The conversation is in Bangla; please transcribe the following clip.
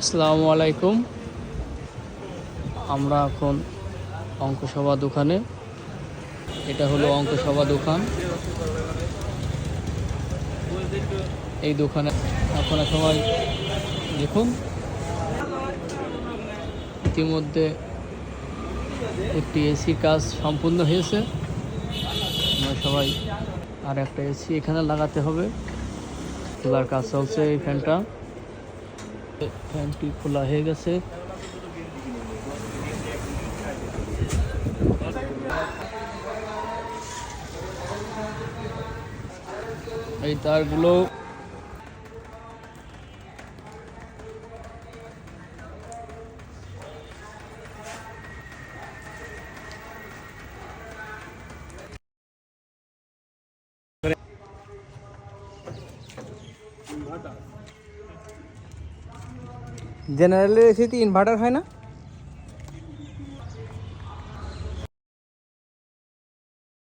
আসসালামু আলাইকুম। আমরা এখন অঙ্কসভা দোকানে। এটা হলো অঙ্কসভা দোকান। এই দোকানে আপনারা সবাই দেখুন, ইতিমধ্যে একটি এসি কাজ সম্পূর্ণ হয়েছে। আমরা সবাই আর একটা এসি এখানে লাগাতে হবে। খোলার কাজ চলছে। এই ফ্যানটি খোলা হয়ে গেছে। এই তারগুলো জেনারেলের এসিতে ইনভার্টার হয় না?